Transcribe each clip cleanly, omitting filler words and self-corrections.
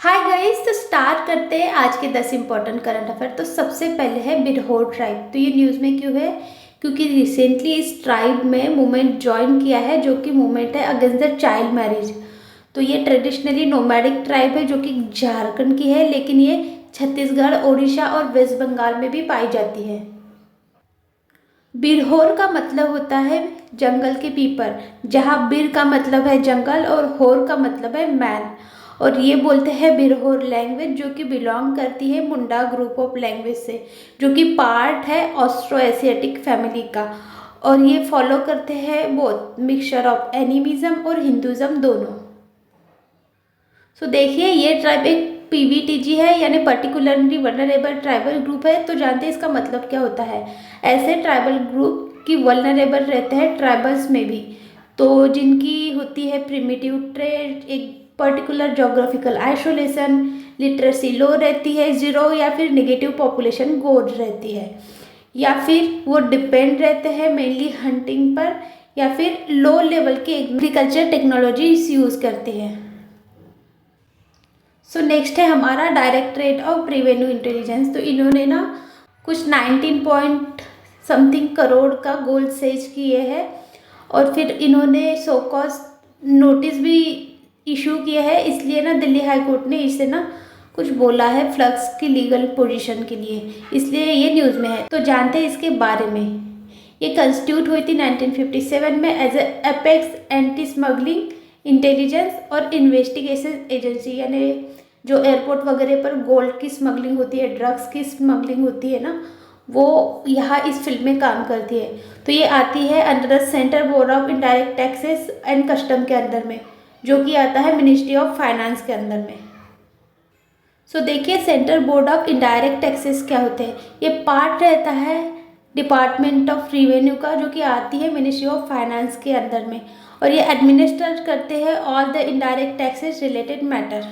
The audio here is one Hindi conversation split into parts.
हाय गाइस, तो स्टार्ट करते हैं आज के 10 इंपॉर्टेंट करंट अफेयर। तो सबसे पहले है बिरहोर ट्राइब। तो ये न्यूज़ में क्यों है? क्योंकि रिसेंटली इस ट्राइब में मूवमेंट ज्वाइन किया है, जो कि मूवमेंट है अगेंस्ट द चाइल्ड मैरिज। तो ये ट्रेडिशनली नोमैडिक ट्राइब है जो कि झारखंड की है, लेकिन ये छत्तीसगढ़, ओडिशा और वेस्ट बंगाल में भी पाई जाती है। बिरहोर का मतलब होता है जंगल के पीपर, जहाँ बिर का मतलब है जंगल और होर का मतलब है मैन। और ये बोलते हैं बिरहोर लैंग्वेज, जो कि बिलोंग करती है मुंडा ग्रुप ऑफ लैंग्वेज से, जो कि पार्ट है ऑस्ट्रो एशियाटिक फैमिली का। और ये फॉलो करते हैं बोथ मिक्सचर ऑफ एनिमिज्म और हिंदुज़म दोनों। सो देखिए, ये ट्राइब एक पीवीटीजी है, यानी पर्टिकुलरली वल्नरेबल ट्राइबल ग्रुप है। तो जानते हैं इसका मतलब क्या होता है? ऐसे ट्राइबल ग्रुप की वल्नरेबल रहते हैं ट्राइबल्स में भी, तो जिनकी होती है प्रिमिटिव ट्रेड, एक पर्टिकुलर जोग्राफिकल आइसोलेशन, लिटरेसी लो रहती है, जीरो या फिर नेगेटिव पॉपुलेशन ग्रोथ रहती है, या फिर वो डिपेंड रहते हैं मेनली हंटिंग पर, या फिर लो लेवल की एग्रीकल्चर टेक्नोलॉजी यूज़ करते हैं। सो नेक्स्ट है हमारा डायरेक्टरेट ऑफ रेवेन्यू इंटेलिजेंस। तो इन्होंने ना कुछ 19 पॉइंट समथिंग करोड़ का गोल सेज किए हैं, और फिर इन्होंने सो कॉस्ट नोटिस भी इशू किया है। इसलिए ना दिल्ली हाई कोर्ट ने इसे ना कुछ बोला है फ्लक्स की लीगल पोजीशन के लिए, इसलिए ये न्यूज़ में है। तो जानते हैं इसके बारे में। ये कंस्टिट्यूट हुई थी 1957 में as a apex anti smuggling intelligence और इन्वेस्टिगेशन एजेंसी, यानी जो एयरपोर्ट वगैरह पर गोल्ड की स्मगलिंग होती है, ड्रग्स की स्मगलिंग होती है ना, वो यहाँ इस फील्ड में काम करती है। तो ये आती है under the central board of indirect taxes and custom के अंदर में, जो कि आता है मिनिस्ट्री ऑफ फाइनेंस के अंदर में। सो देखिए, central board of indirect taxes क्या होते हैं? ये पार्ट रहता है डिपार्टमेंट ऑफ रेवेन्यू का, जो कि आती है मिनिस्ट्री ऑफ फाइनेंस के अंदर में, और ये एडमिनिस्टर करते हैं all the indirect taxes related matter.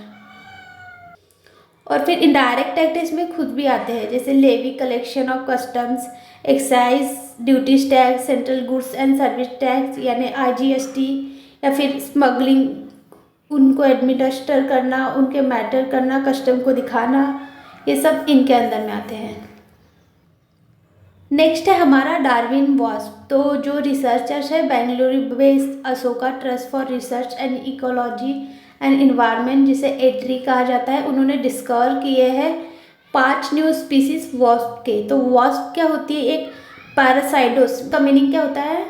और फिर इनडायरेक्ट टैक्स में खुद भी आते हैं, जैसे levy collection of customs, excise duties tax, central goods and service tax यानी आईजीएसटी, या फिर स्मगलिंग, उनको एडमिनिस्टर करना, उनके मैटर करना, कस्टम को दिखाना, ये सब इनके अंदर में आते हैं। नेक्स्ट है हमारा डार्विन वास्प। तो जो रिसर्चर्स है Bengaluru based Ashoka trust for research and ecology and environment, जिसे एट्री कहा जाता है, उन्होंने डिस्कवर किए हैं 5 न्यू स्पीसीज वास्प के। तो वास्प क्या होती है? एक पैरासाइडोस का मीनिंग क्या होता है?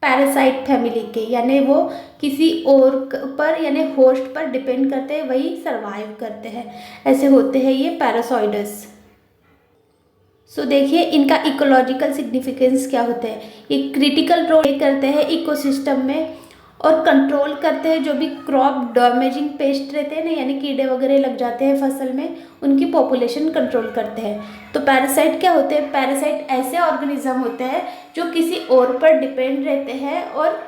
पैरासाइट फैमिली के, यानी वो किसी और पर यानी होस्ट पर डिपेंड करते हैं, वही सरवाइव करते हैं, ऐसे होते हैं ये पैरासाइडस। सो देखिए, इनका इकोलॉजिकल सिग्निफिकेंस क्या होता है? ये क्रिटिकल रोल प्ले करते हैं इकोसिस्टम में, और कंट्रोल करते हैं जो भी क्रॉप डैमेजिंग पेस्ट रहते हैं ना, यानी कीड़े वगैरह लग जाते हैं फसल में, उनकी पॉपुलेशन कंट्रोल करते हैं। तो पैरासाइट क्या होते हैं? पैरासाइट ऐसे ऑर्गेनिज्म होते हैं जो किसी और पर डिपेंड रहते हैं और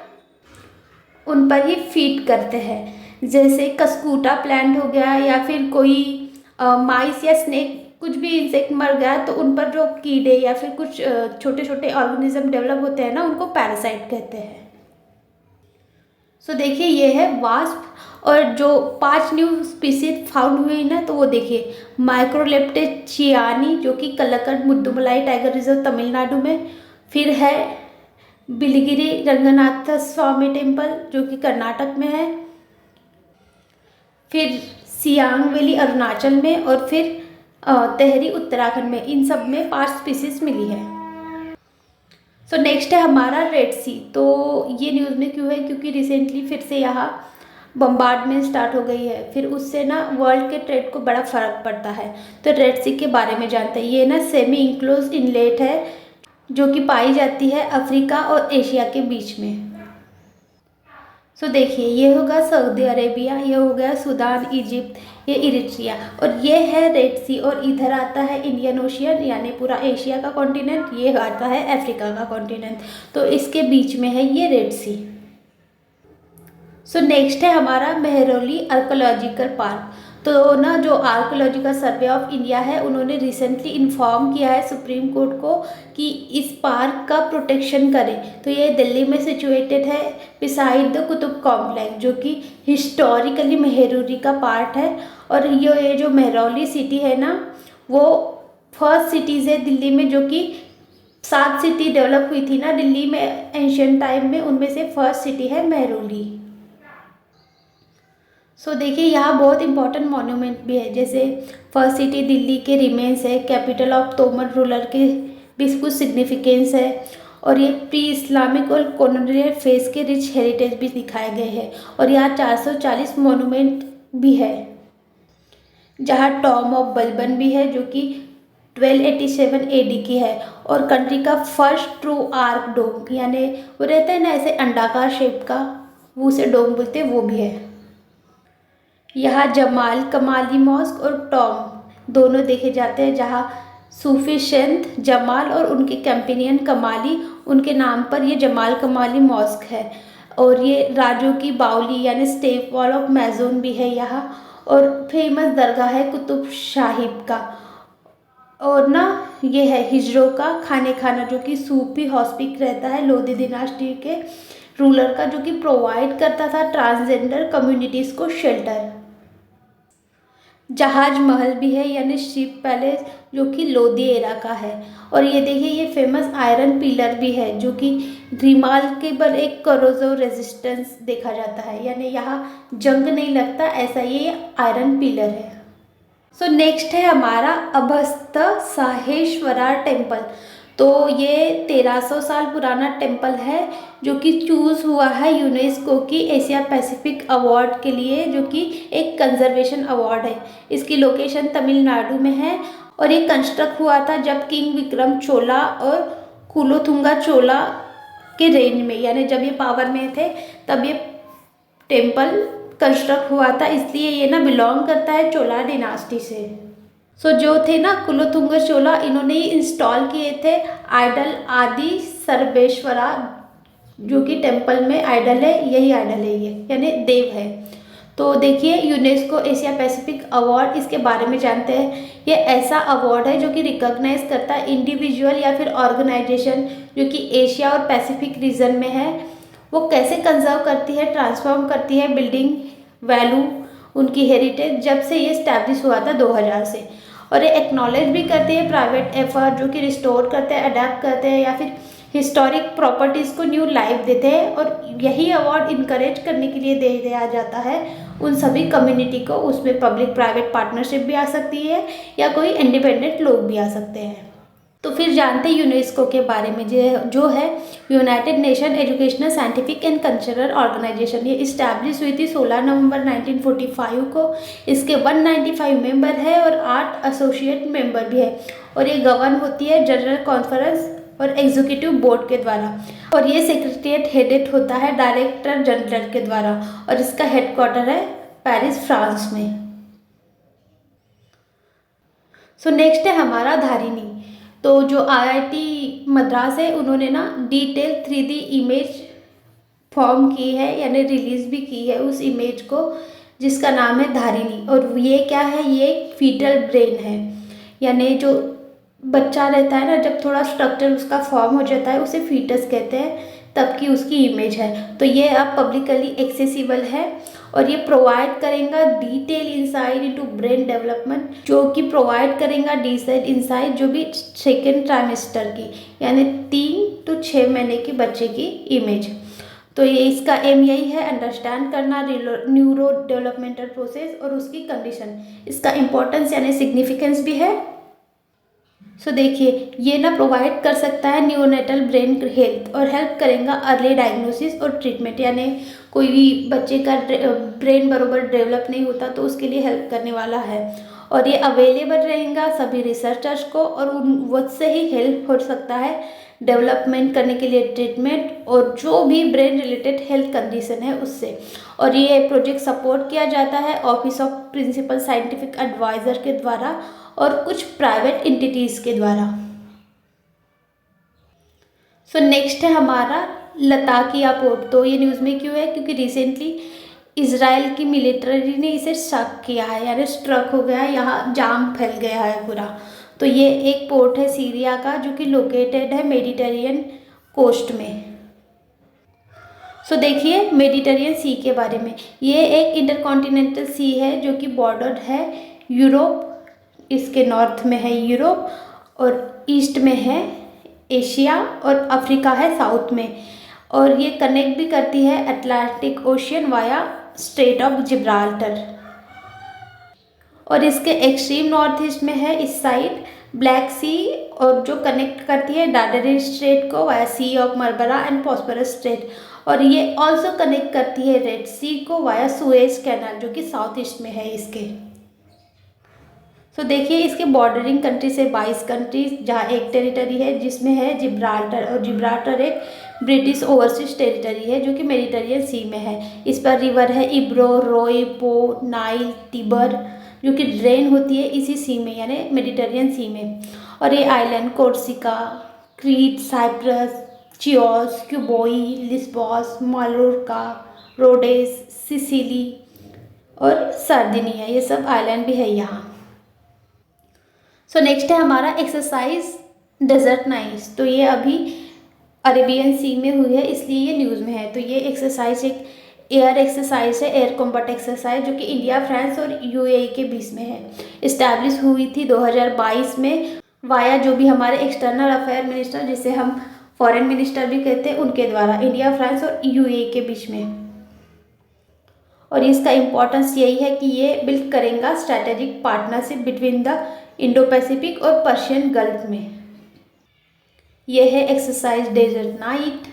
उन पर ही फीड करते हैं। जैसे कस्कूटा प्लांट हो गया, या फिर कोई माइस या स्नेक, कुछ भी इंसेक्ट मर गया तो उन पर जो कीड़े या फिर कुछ छोटे छोटे ऑर्गेनिज्म डेवलप होते हैं ना, उनको पैरासाइट कहते हैं। सो देखिए, ये है वास्प। और जो 5 न्यू स्पीसीज फाउंड हुई ना, तो वो देखिए माइक्रोलेप्टे चियानी, जो कि कल्लकड मुद्दुमलाई टाइगर रिजर्व तमिलनाडु में। फिर है बिलिगिरी रंगनाथ स्वामी टेम्पल, जो कि कर्नाटक में है। फिर सियांग वैली अरुणाचल में, और फिर तेहरी उत्तराखंड में। इन सब में 5 स्पीसीज मिली है। सो नेक्स्ट है हमारा रेड सी। तो ये न्यूज़ में क्यों है? क्योंकि रिसेंटली फिर से यहाँ बम्बार्डमेंट स्टार्ट हो गई है, फिर उससे ना वर्ल्ड के ट्रेड को बड़ा फर्क पड़ता है। तो रेड सी के बारे में जानते हैं। ये ना सेमी इंक्लोज इनलेट है, जो कि पाई जाती है अफ्रीका और एशिया के बीच में। सो देखिए, ये होगा सऊदी अरेबिया, ये हो गया सूडान, इजिप्ट, ये इरिट्रिया, और ये है रेड सी। और इधर आता है इंडियन ओशियन, यानी पूरा एशिया का कॉन्टिनेंट, ये आता है अफ्रीका का कॉन्टिनेंट। तो इसके बीच में है ये रेड सी। सो नेक्स्ट है हमारा मेहरौली आर्कोलॉजिकल पार्क। तो ना जो आर्कोलॉजिकल सर्वे ऑफ इंडिया है उन्होंने रिसेंटली इन्फॉर्म किया है सुप्रीम कोर्ट को कि इस पार्क का प्रोटेक्शन करें। तो ये दिल्ली में सिचुएटेड है बिसाइड द कुतुब कॉम्प्लेक्स, जो कि हिस्टोरिकली मेहरौली का पार्ट है। और ये जो मेहरौली सिटी है ना, वो फर्स्ट सिटीज़ है दिल्ली में, जो कि 7 सिटी डेवलप हुई थी ना दिल्ली में एंशियंट टाइम में, उनमें से फर्स्ट सिटी है मेहरौली। सो देखिए यहाँ बहुत इंपॉर्टेंट मॉन्यूमेंट भी है, जैसे फर्स्ट सिटी दिल्ली के रिमेन्स है, कैपिटल ऑफ तोमर रूलर के भी कुछ सिग्निफिकेंस है, और ये प्री इस्लामिक और कॉलोनियल फेज के रिच हेरिटेज भी दिखाए गए हैं। और यहाँ 440 मॉन्यूमेंट भी है, जहाँ टॉम ऑफ बलबन भी है जो कि 1287 AD की है, और कंट्री का फर्स्ट ट्रू आर्क डोम, यानी वो रहता है ना ऐसे अंडाकार शेप का, वो उसे डोम बोलते हैं, वो भी है। यहाँ जमाल कमाली मॉस्क और टॉम दोनों देखे जाते हैं, जहाँ सूफी संत जमाल और उनके कंपेनियन कमाली, उनके नाम पर ये जमाल कमाली मॉस्क है। और ये राजों की बावली यानी स्टेप वॉल ऑफ मैजून भी है यहाँ, और फेमस दरगाह है कुतुब साहिब का। और ना ये है हिजरों का खाने खाना, जो कि सूफी हॉस्पिक रहता है लोधी डिनास्टी के रूलर का, जो कि प्रोवाइड करता था ट्रांसजेंडर कम्युनिटीज़ को शेल्टर। जहाज महल भी है यानी शिप पैलेस, जो कि लोधी एरा का है। और ये देखिए ये फेमस आयरन पिलर भी है, जो कि रिमार्केबल एक करोजो रेजिस्टेंस देखा जाता है, यानी यहाँ जंग नहीं लगता, ऐसा ये आयरन पिलर है। सो नेक्स्ट है हमारा अभस्त साहेश्वरा टेम्पल। तो ये 1300 साल पुराना टेम्पल है, जो कि चूज़ हुआ है यूनेस्को की एशिया पैसिफिक अवार्ड के लिए, जो कि एक कंजर्वेशन अवार्ड है। इसकी लोकेशन तमिलनाडु में है, और ये कंस्ट्रक्ट हुआ था जब किंग विक्रम चोला और कुलोथुंगा चोला के रेंज में, यानी जब ये पावर में थे तब ये टेम्पल कंस्ट्रक्ट हुआ था। इसलिए ये ना बिलोंग करता है चोला डिनास्टी से। सो जो थे ना कुलोथुंगा चोला, इन्होंने ही इंस्टॉल किए थे आइडल आदि सर्वेश्वरा, जो कि टेम्पल में आइडल है, यही आइडल है ये, यानी देव है। तो देखिए यूनेस्को एशिया पैसिफिक अवार्ड, इसके बारे में जानते हैं। ये ऐसा अवार्ड है जो कि रिकॉग्नाइज करता है इंडिविजुअल या फिर ऑर्गेनाइजेशन जो कि एशिया और पैसिफिक रीजन में है, वो कैसे कंजर्व करती है, ट्रांसफॉर्म करती है बिल्डिंग वैल्यू, उनकी हेरिटेज, जब से ये स्टैब्लिश हुआ था 2000 से। और ये एक्नॉलेज भी करते हैं प्राइवेट एफर्ट, जो कि रिस्टोर करते हैं, अडेप्ट करते हैं, या फिर हिस्टोरिक प्रॉपर्टीज़ को न्यू लाइफ देते हैं। और यही अवार्ड इनकरेज करने के लिए दे दिया जाता है उन सभी कम्युनिटी को। उसमें पब्लिक प्राइवेट पार्टनरशिप भी आ सकती है, या कोई इंडिपेंडेंट लोग भी आ सकते हैं। तो फिर जानते हैं यूनेस्को के बारे में, जो है United Nation educational scientific and cultural organisation. ये इस्टेब्लिश हुई थी 16 नवंबर 1945 को। इसके 195 मेंबर है और 8 एसोसिएट मेंबर भी है, और ये गवर्न होती है जनरल कॉन्फ्रेंस और एग्जीक्यूटिव बोर्ड के द्वारा। और ये सेक्रेटरीट हेडेड होता है डायरेक्टर जनरल के द्वारा, और इसका हेडक्वार्टर है पेरिस फ्रांस में। सो नेक्स्ट है हमारा धारिनी। तो जो IIT मद्रास है, उन्होंने ना डिटेल 3D इमेज फॉर्म की है, यानी रिलीज़ भी की है उस इमेज को, जिसका नाम है धारिनी। और ये क्या है, ये एक फीटल ब्रेन है, यानी जो बच्चा रहता है ना, जब थोड़ा स्ट्रक्चर उसका फॉर्म हो जाता है, उसे फीटस कहते हैं, तब की उसकी इमेज है। तो ये अब पब्लिकली एक्सेसिबल है, और ये प्रोवाइड करेगा detail insight into brain development, जो कि प्रोवाइड करेगा डिटेल इंसाइट जो भी सेकेंड ट्राइमेस्टर की, यानी 3 to 6 महीने के बच्चे की इमेज। तो ये इसका एम यही है, अंडरस्टैंड करना न्यूरो डेवलपमेंटल प्रोसेस और उसकी कंडीशन। इसका इम्पोर्टेंस यानी सिग्निफिकेंस भी है। सो देखिए ये ना प्रोवाइड कर सकता है न्यूनेटल ब्रेन हेल्थ, और हेल्प करेगा अर्ली डायग्नोसिस और ट्रीटमेंट, यानी कोई भी बच्चे का ब्रेन बरोबर डेवलप नहीं होता तो उसके लिए हेल्प करने वाला है। और ये अवेलेबल रहेगा सभी रिसर्चर्स को, और उन से ही हेल्प हो सकता है डेवलपमेंट करने के लिए ट्रीटमेंट, और जो भी ब्रेन रिलेटेड हेल्थ कंडीशन है उससे। और ये प्रोजेक्ट सपोर्ट किया जाता है office of principal scientific adviser के द्वारा और कुछ प्राइवेट एंटिटीज़ के द्वारा। सो नेक्स्ट है हमारा लताकिया पोर्ट। तो ये न्यूज़ में क्यों है, क्योंकि रिसेंटली इजराइल की मिलिट्री ने इसे स्ट्रक किया है, यानी स्ट्रक हो गया है, यहाँ जाम फैल गया है पूरा। तो ये एक पोर्ट है सीरिया का जो कि लोकेटेड है मेडिटेरियन कोस्ट में। सो देखिए मेडिटेरियन सी के बारे में, ये एक इंटरकॉन्टिनेंटल सी है जो कि बॉर्डर है यूरोप, इसके नॉर्थ में है यूरोप और ईस्ट में है एशिया और अफ्रीका है साउथ में। और ये कनेक्ट भी करती है Atlantic ocean via straight of Gibraltar. और इसके एक्सट्रीम नॉर्थ ईस्ट में है इस साइड ब्लैक सी, और जो कनेक्ट करती है डार्डेनिल स्ट्रेट को via sea of Marmara and Bosphorus strait. और ये ऑल्सो कनेक्ट करती है रेड सी को वाया सुएज कैनाल जो कि साउथ ईस्ट में है इसके। सो देखिए इसके बॉर्डरिंग कंट्री से 22 कंट्रीज, जहाँ एक टेरिटरी है जिसमें है जिब्राल्टर, और जिब्राल्टर एक ब्रिटिश ओवरसीज टेरिटरी है जो कि मेडिटेरियन सी में है। इस पर रिवर है इब्रो, रोय, पो, नाइल, तिबर, जो कि ड्रेन होती है इसी सी में यानी मेडिटेरियन सी में। और ये island Corsica, Crete, Cyprus, Chios, Euboea, Lesbos, Mallorca, Rhodes, Sicily और सार्डिनिया, ये सब आइलैंड भी है यहाँ। सो नेक्स्ट है हमारा एक्सरसाइज डेजर्ट नाइट्स। तो ये अभी अरेबियन सी में हुई है इसलिए ये न्यूज़ में है। तो ये एक्सरसाइज एक एयर एक्सरसाइज है, एयर कॉम्बैट एक्सरसाइज, जो कि इंडिया, फ्रांस और यूएई के बीच में है। इस्टेब्लिश हुई थी 2022 में वाया जो भी हमारे एक्सटर्नल अफेयर मिनिस्टर, जिसे हम फॉरेन मिनिस्टर भी कहते हैं, उनके द्वारा इंडिया, फ्रांस और यूएई के बीच में। और इसका इम्पोर्टेंस यही है कि ये बिल्ड करेगा strategic partnership between the Indo Pacific और पर्शियन गल्फ में। यह है exercise desert knight.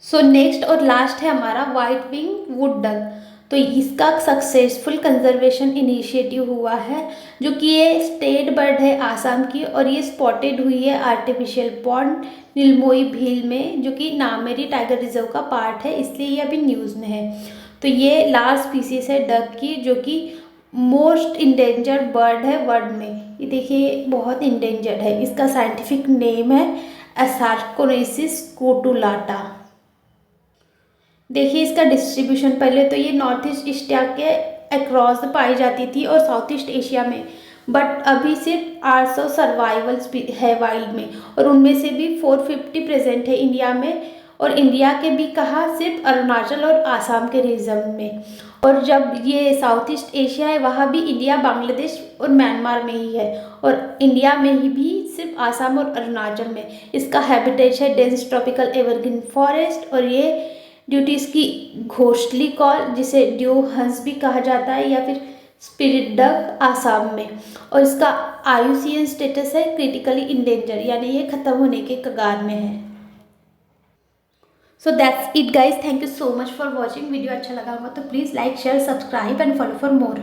So next और लास्ट है हमारा वाइट विंग वुड डक। तो इसका सक्सेसफुल कंजर्वेशन इनिशिएटिव हुआ है, जो कि ये स्टेट बर्ड है आसाम की, और ये स्पॉटेड हुई है आर्टिफिशियल पॉन्ड नीलमोई भील में, जो कि नामेरी टाइगर रिजर्व का पार्ट है, इसलिए ये अभी न्यूज़ में है। तो ये लार्ज स्पीसीज है डक की, जो कि मोस्ट इंडेंजर्ड बर्ड है वर्ल्ड में। ये देखिए बहुत इंडेंजर्ड है। इसका साइंटिफिक नेम है एसार्कोनेसिस कोटुलाटा। देखिए इसका डिस्ट्रीब्यूशन, पहले तो ये नॉर्थ ईस्ट एशिया के अक्रॉस पाई जाती थी और साउथ ईस्ट एशिया में, बट अभी सिर्फ 800 सर्वाइवल है वाइल्ड में, और उनमें से भी 450 प्रेजेंट है इंडिया में। और इंडिया के भी कहा सिर्फ अरुणाचल और आसाम के रीजन में। और जब ये साउथ ईस्ट एशिया है वहाँ भी इंडिया, बांग्लादेश और म्यांमार में ही है, और इंडिया में ही भी सिर्फ आसाम और अरुणाचल में। इसका हैबिटेट है डेंस ट्रॉपिकल एवरग्रीन फॉरेस्ट, और ये ड्यू टू इसकी घोंसली कॉल, जिसे ड्यू हंस भी कहा जाता है या फिर स्पिरिट डक, आसाम में। और इसका IUCN स्टेटस है क्रिटिकली इंडेंजर, यानी ये खत्म होने के कगार में है। So that's it guys, thank you so much for watching. Video अच्छा लगा होगा तो please like, share, subscribe and follow for more.